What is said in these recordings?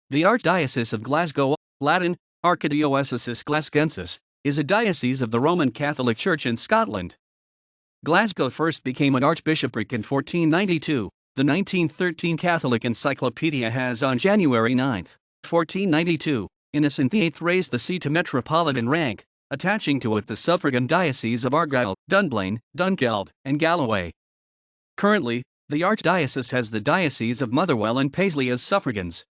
The Archdiocese of Glasgow, Latin, Archidioecesis Glasguensis, is a diocese of the Roman Catholic Church in Scotland. Glasgow first became an archbishopric in 1492, the 1913 Catholic Encyclopedia has on January 9, 1492, Innocent VIII raised the see to metropolitan rank, attaching to it the suffragan dioceses of Argyle, Dunblane, Dunkeld, and Galloway. Currently, the archdiocese has the diocese of Motherwell and Paisley as suffragans.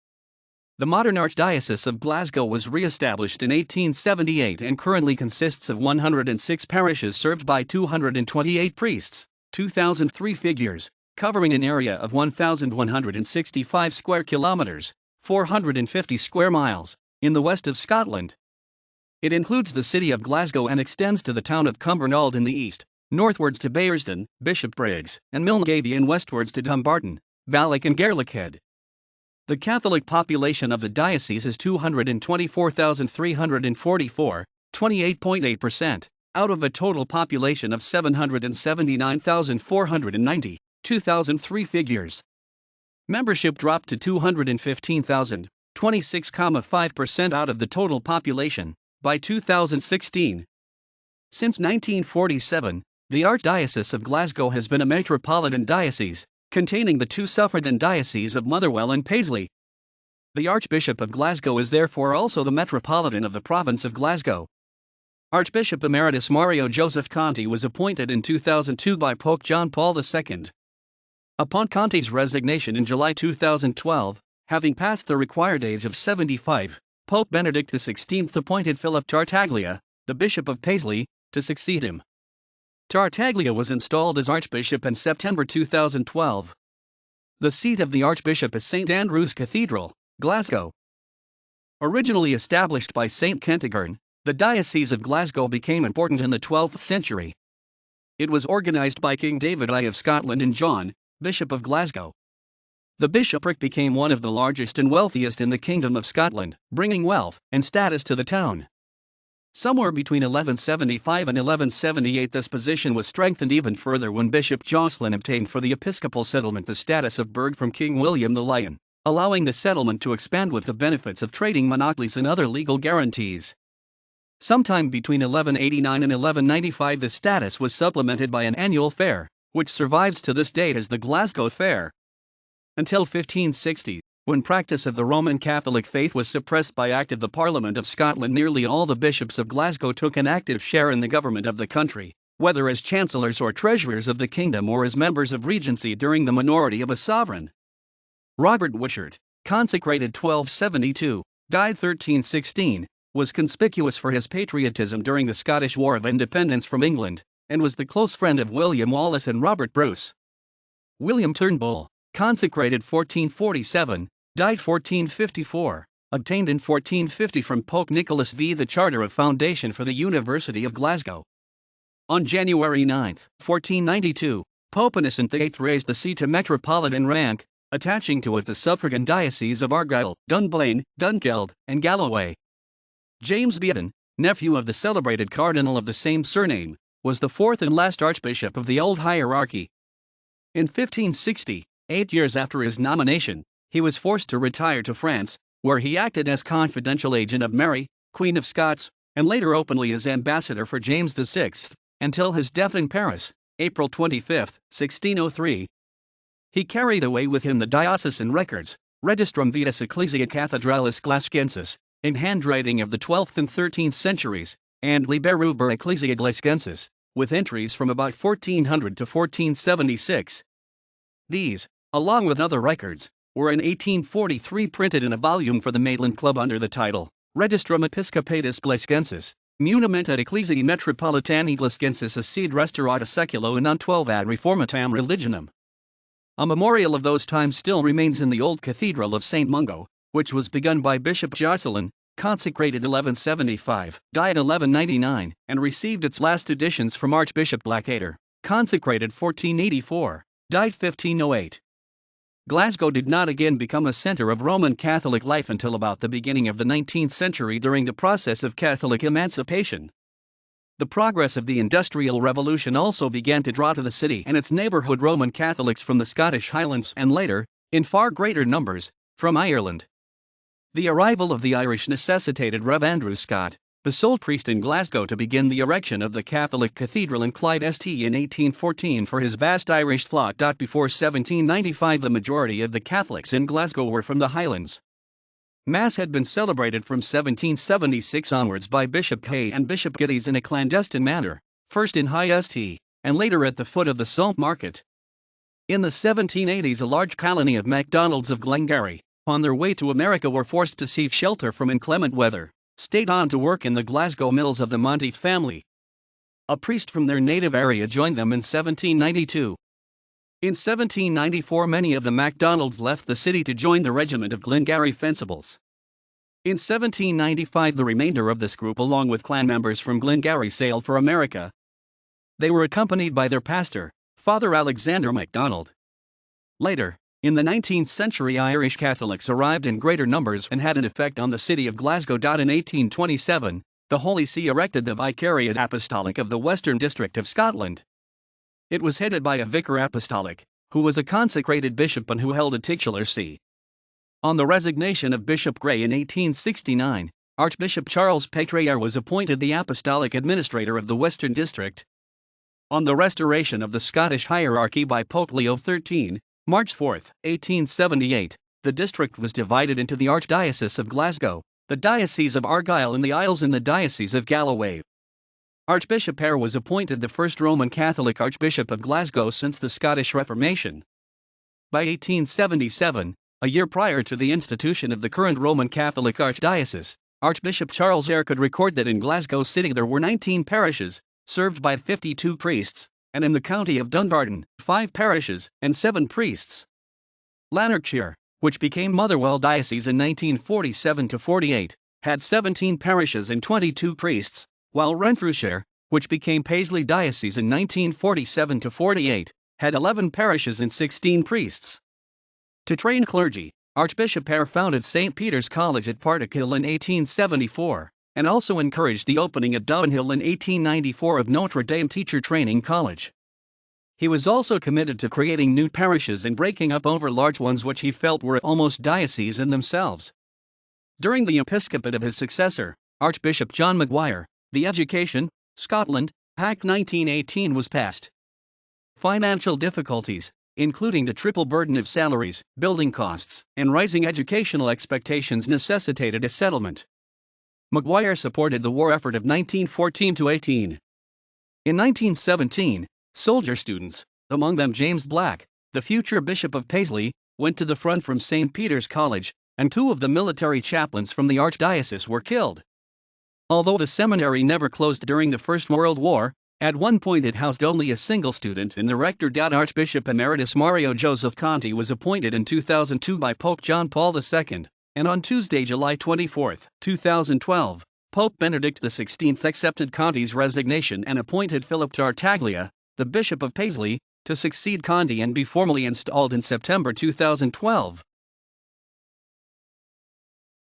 The modern Archdiocese of Glasgow was re-established in 1878 and currently consists of 106 parishes served by 228 priests, 2,003 figures, covering an area of 1,165 square kilometers, 450 square miles, in the west of Scotland. It includes the city of Glasgow and extends to the town of Cumbernauld in the east, northwards to Bearsden, Bishopbriggs, and Milngavie, and westwards to Dumbarton, Balloch, and Gairlochhead. The Catholic population of the diocese is 224,344, 28.8%, out of a total population of 779,490, 2,003 figures. Membership dropped to 215,000, 26.5% out of the total population, by 2016. Since 1947, the Archdiocese of Glasgow has been a metropolitan diocese, containing the two suffragan dioceses of Motherwell and Paisley. The Archbishop of Glasgow is therefore also the metropolitan of the province of Glasgow. Archbishop Emeritus Mario Joseph Conti was appointed in 2002 by Pope John Paul II. Upon Conti's resignation in July 2012, having passed the required age of 75, Pope Benedict XVI appointed Philip Tartaglia, the Bishop of Paisley, to succeed him. Tartaglia was installed as Archbishop in September 2012. The seat of the Archbishop is St Andrew's Cathedral, Glasgow. Originally established by St Kentigern, the Diocese of Glasgow became important in the 12th century. It was organized by King David I of Scotland and John, Bishop of Glasgow. The bishopric became one of the largest and wealthiest in the Kingdom of Scotland, bringing wealth and status to the town. Somewhere between 1175 and 1178 this position was strengthened even further when Bishop Jocelyn obtained for the episcopal settlement the status of burgh from King William the Lion, allowing the settlement to expand with the benefits of trading monopolies and other legal guarantees. Sometime between 1189 and 1195 the status was supplemented by an annual fair, which survives to this date as the Glasgow Fair. Until 1560, when practice of the Roman Catholic faith was suppressed by Act of the Parliament of Scotland, nearly all the bishops of Glasgow took an active share in the government of the country, whether as chancellors or treasurers of the kingdom or as members of regency during the minority of a sovereign. Robert Wishart, consecrated 1272, died 1316, was conspicuous for his patriotism during the Scottish War of Independence from England, and was the close friend of William Wallace and Robert Bruce. William Turnbull, consecrated 1447, died 1454, obtained in 1450 from Pope Nicholas V the charter of foundation for the University of Glasgow. On January 9, 1492, Pope Innocent VIII raised the see to metropolitan rank, attaching to it the suffragan dioceses of Argyle, Dunblane, Dunkeld, and Galloway. James Beaton, nephew of the celebrated cardinal of the same surname, was the fourth and last archbishop of the old hierarchy. In 1560, 8 years after his nomination, he was forced to retire to France, where he acted as confidential agent of Mary, Queen of Scots, and later openly as ambassador for James VI, until his death in Paris, April 25, 1603. He carried away with him the diocesan records, Registrum Vetus Ecclesiae Cathedralis Glasguensis, in handwriting of the 12th and 13th centuries, and Liber Uber Ecclesiae Glasguensis, with entries from about 1400 to 1476. These, along with other records, were in 1843 printed in a volume for the Maitland Club under the title Registrum Episcopatis Glasguensis, Munimenta Ecclesiae Metropolitani Glasguensis Acid Restaurata Seculo non 12 ad Reformatam Religionum. A memorial of those times still remains in the old Cathedral of St. Mungo, which was begun by Bishop Jocelyn, consecrated 1175, died 1199, and received its last editions from Archbishop Blackadder, consecrated 1484, died 1508. Glasgow did not again become a center of Roman Catholic life until about the beginning of the 19th century during the process of Catholic emancipation. The progress of the Industrial Revolution also began to draw to the city and its neighborhood Roman Catholics from the Scottish Highlands and later, in far greater numbers, from Ireland. The arrival of the Irish necessitated Rev. Andrew Scott, the sole priest in Glasgow, to begin the erection of the Catholic Cathedral in Clyde St in 1814 for his vast Irish flock. Before 1795, the majority of the Catholics in Glasgow were from the Highlands. Mass had been celebrated from 1776 onwards by Bishop Hay and Bishop Geddes in a clandestine manner, first in High St, and later at the foot of the Salt Market. In the 1780s, a large colony of MacDonalds of Glengarry, on their way to America, were forced to seek shelter from inclement weather, stayed on to work in the Glasgow mills of the Monteith family. A priest from their native area joined them in 1792. In 1794, many of the MacDonalds left the city to join the regiment of Glengarry Fencibles. In 1795, the remainder of this group, along with clan members from Glengarry, sailed for America. They were accompanied by their pastor, Father Alexander MacDonald. Later, in the 19th century, Irish Catholics arrived in greater numbers and had an effect on the city of Glasgow. In 1827, the Holy See erected the Vicariate Apostolic of the Western District of Scotland. It was headed by a Vicar Apostolic, who was a consecrated bishop and who held a titular see. On the resignation of Bishop Grey in 1869, Archbishop Charles Petrayer was appointed the Apostolic Administrator of the Western District. On the restoration of the Scottish hierarchy by Pope Leo XIII, March 4, 1878, the district was divided into the Archdiocese of Glasgow, the Diocese of Argyle and the Isles, and the Diocese of Galloway. Archbishop Eyre was appointed the first Roman Catholic Archbishop of Glasgow since the Scottish Reformation. By 1877, a year prior to the institution of the current Roman Catholic Archdiocese, Archbishop Charles Eyre could record that in Glasgow City there were 19 parishes, served by 52 priests, and in the county of Dunbarton, 5 parishes and 7 priests. Lanarkshire, which became Motherwell Diocese in 1947-48, had 17 parishes and 22 priests, while Renfrewshire, which became Paisley Diocese in 1947-48, had 11 parishes and 16 priests. To train clergy, Archbishop Eyre founded St. Peter's College at Partickhill in 1874, and also encouraged the opening at Dunkeld in 1894 of Notre Dame Teacher Training College. He was also committed to creating new parishes and breaking up overlarge ones which he felt were almost dioceses in themselves. During the episcopate of his successor, Archbishop John Maguire, the Education, Scotland, Act 1918 was passed. Financial difficulties, including the triple burden of salaries, building costs, and rising educational expectations, necessitated a settlement. Maguire supported the war effort of 1914-18. In 1917, soldier students, among them James Black, the future Bishop of Paisley, went to the front from St. Peter's College, and 2 of the military chaplains from the Archdiocese were killed. Although the seminary never closed during the First World War, at one point it housed only a single student, and the rector. Archbishop Emeritus Mario Joseph Conti was appointed in 2002 by Pope John Paul II. And on Tuesday, July 24, 2012, Pope Benedict XVI accepted Conti's resignation and appointed Philip Tartaglia, the Bishop of Paisley, to succeed Conti and be formally installed in September 2012.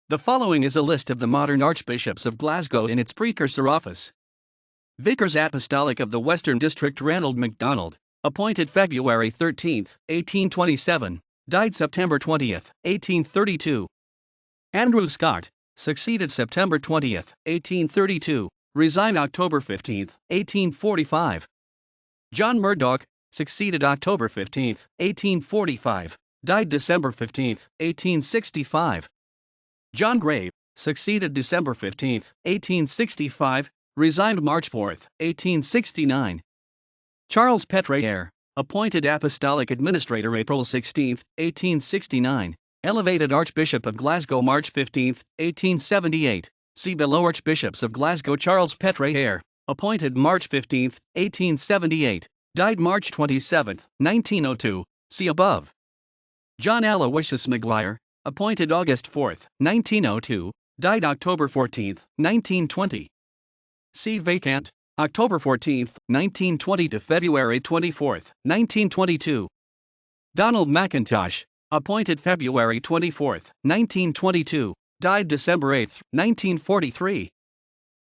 The following is a list of the modern archbishops of Glasgow in its precursor office. Vicars Apostolic of the Western District Ranald MacDonald, appointed February 13, 1827, died September 20, 1832. Andrew Scott, succeeded September 20, 1832, resigned October 15, 1845. John Murdoch, succeeded October 15, 1845, died December 15, 1865. John Gray, succeeded December 15, 1865, resigned March 4, 1869. Charles Petrayer, appointed Apostolic Administrator April 16, 1869. Elevated Archbishop of Glasgow March 15, 1878. See below. Archbishops of Glasgow. Charles Petrayer, appointed March 15, 1878. Died March 27, 1902. See above. John Aloysius Maguire, appointed August 4, 1902. Died October 14, 1920. See vacant. October 14, 1920 to February 24, 1922. Donald McIntosh, appointed February 24, 1922, died December 8, 1943.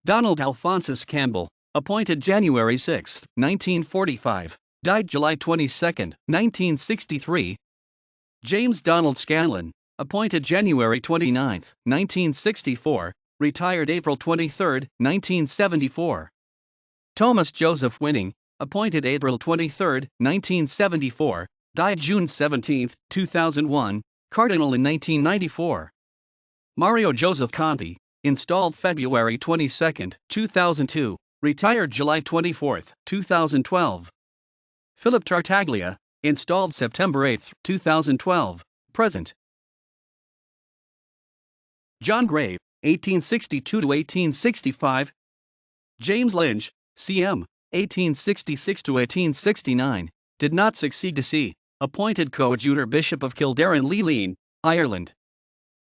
Donald Alphonsus Campbell, appointed January 6, 1945, died July 22, 1963. James Donald Scanlon, appointed January 29, 1964, retired April 23, 1974. Thomas Joseph Winning, appointed April 23, 1974, died June 17, 2001, Cardinal in 1994. Mario Joseph Conti, installed February 22, 2002, retired July 24, 2012. Philip Tartaglia, installed September 8, 2012, present. John Grave, 1862 to 1865. James Lynch, C.M., 1866 to 1869, did not succeed to C. Appointed Coadjutor Bishop of Kildare and Leigh, Ireland.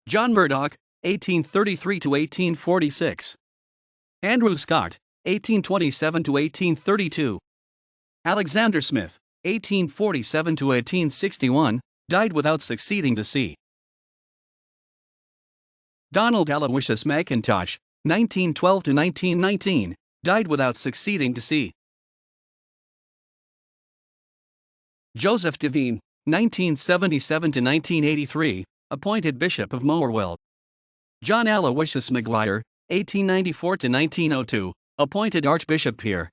John Murdoch, 1833 to 1846. Andrew Scott, 1827 to 1832. Alexander Smith, 1847 to 1861, died without succeeding to C. Donald Aloysius McIntosh, 1912 to 1919, died without succeeding to C. Joseph Devine, 1977 to 1983, appointed Bishop of Motherwell. John Aloysius Maguire, 1894 to 1902, appointed Archbishop here.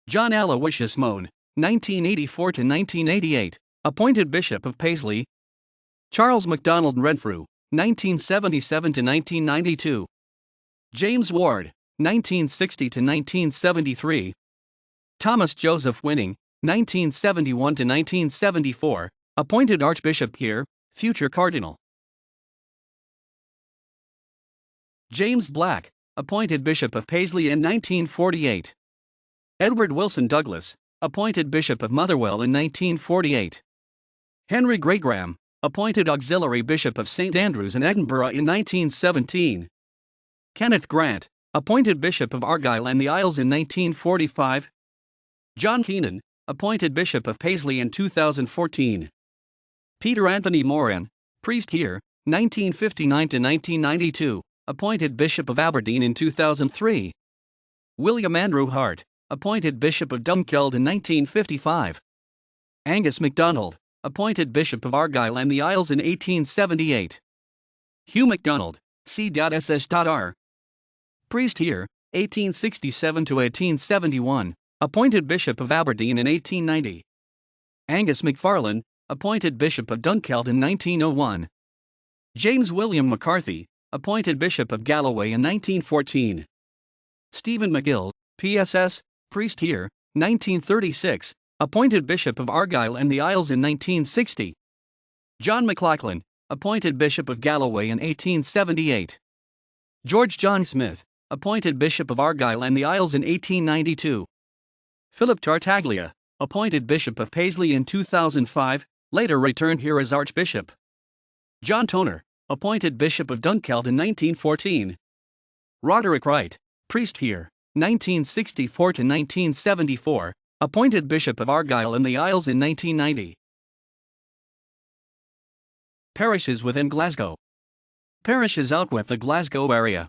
John Aloysius Mohn, 1984 to 1988, appointed Bishop of Paisley. Charles MacDonald Renfrew, 1977 to 1992. James Ward, 1960 to 1973. Thomas Joseph Winning, 1971 to 1974, appointed Archbishop here, future Cardinal. James Black, appointed Bishop of Paisley in 1948. Edward Wilson Douglas, appointed Bishop of Motherwell in 1948. Henry Greygraham, appointed Auxiliary Bishop of St. Andrews in Edinburgh in 1917. Kenneth Grant, appointed Bishop of Argyle and the Isles in 1945. John Keenan, appointed Bishop of Paisley in 2014. Peter Anthony Moran, priest here, 1959 to 1992, appointed Bishop of Aberdeen in 2003. William Andrew Hart, appointed Bishop of Dunkeld in 1955. Angus MacDonald, appointed Bishop of Argyle and the Isles in 1878. Hugh MacDonald, c.ss.r. priest here, 1867 to 1871, appointed Bishop of Aberdeen in 1890. Angus MacFarlane, appointed Bishop of Dunkeld in 1901. James William McCarthy, appointed Bishop of Galloway in 1914. Stephen McGill, PSS, priest here, 1936, appointed Bishop of Argyle and the Isles in 1960. John McLaughlin, appointed Bishop of Galloway in 1878. George John Smith, appointed Bishop of Argyle and the Isles in 1892. Philip Tartaglia, appointed Bishop of Paisley in 2005, later returned here as Archbishop. John Toner, appointed Bishop of Dunkeld in 1914. Roderick Wright, priest here, 1964 to 1974, appointed Bishop of Argyle and the Isles in 1990. Parishes within Glasgow. Parishes outwith the Glasgow area.